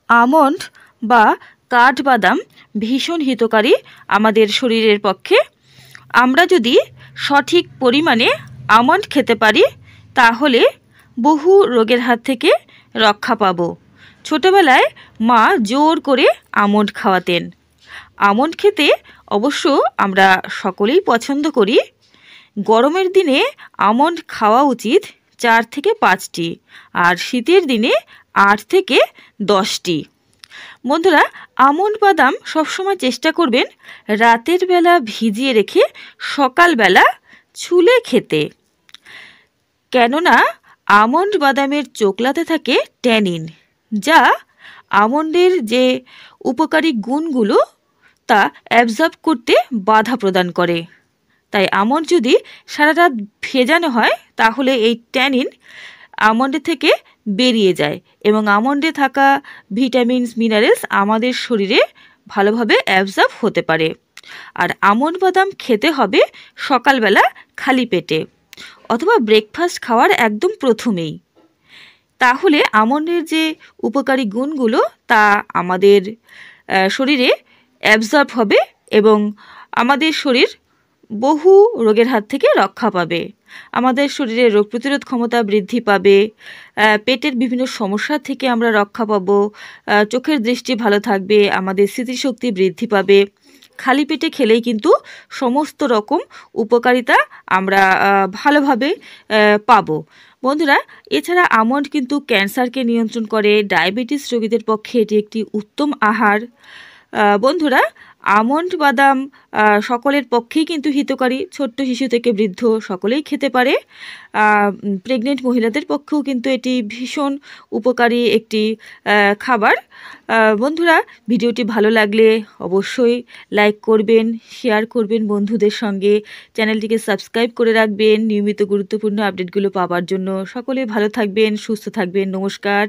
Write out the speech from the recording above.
Almond বা কাঠবাদাম ভীষণ হিতকারী আমাদের শরীরের পক্ষে। আমরা যদি সঠিক পরিমাণে আমন্ড খেতে পারি তাহলে বহু রোগের হাত থেকে রক্ষা পাব। ছোটবেলায় মা জোর করে আমন্ড খাওয়াতেন। আমন্ড খেতে অবশ্য আমরা সকলেই পছন্দ করি। গরমের দিনে আমন্ড খাওয়া উচিত 4 থেকে 5টি, আর শীতের দিনে 8 থেকে 10টি। বন্ধুরা, আমন্ড বাদাম সবসময় চেষ্টা করবেন রাতের বেলা ভিজিয়ে রেখে সকালবেলা ছুলে খেতে, কেননা আমন্ড বাদামের চোকলাতে থাকে ট্যানিন, যা আমন্ডের যে উপকারী গুণগুলো তা অ্যাবজর্ব করতে বাধা প্রদান করে। তাই আমন্ড যদি সারা রাত ভেজানো হয় তাহলে এই ট্যানিন আমন্ডে থেকে বেরিয়ে যায় এবং আমন্ডে থাকা ভিটামিনস মিনারেলস আমাদের শরীরে ভালোভাবে অ্যাবজর্ব হতে পারে। আর আমন্ড বাদাম খেতে হবে সকালবেলা খালি পেটে অথবা ব্রেকফাস্ট খাওয়ার একদম প্রথমেই। তাহলে আমন্ডের যে উপকারী গুণগুলো তা আমাদের শরীরে অ্যাবজর্ব হবে এবং আমাদের শরীর বহু রোগের হাত থেকে রক্ষা পাবে। আমাদের শরীরে রোগ প্রতিরোধ ক্ষমতা বৃদ্ধি পাবে, পেটের বিভিন্ন সমস্যা থেকে আমরা রক্ষা পাব, চোখের দৃষ্টি ভালো থাকবে, আমাদের স্মৃতিশক্তি বৃদ্ধি পাবে। খালি পেটে খেলেই কিন্তু সমস্ত রকম উপকারিতা আমরা ভালোভাবে পাব। বন্ধুরা, এছাড়া আমন্ড কিন্তু ক্যান্সারকে নিয়ন্ত্রণ করে। ডায়াবেটিস রোগীদের পক্ষে এটি একটি উত্তম আহার। বন্ধুরা, আমন্ড বাদাম সকলের পক্ষেই কিন্তু হিতকারী। ছোট্ট শিশু থেকে বৃদ্ধ সকলেই খেতে পারে। প্রেগনেন্ট মহিলাদের পক্ষেও কিন্তু এটি ভীষণ উপকারী একটি খাবার। বন্ধুরা, ভিডিওটি ভালো লাগলে অবশ্যই লাইক করবেন, শেয়ার করবেন বন্ধুদের সঙ্গে, চ্যানেলটিকে সাবস্ক্রাইব করে রাখবেন নিয়মিত গুরুত্বপূর্ণ আপডেটগুলো পাওয়ার জন্য। সকলে ভালো থাকবেন, সুস্থ থাকবেন। নমস্কার।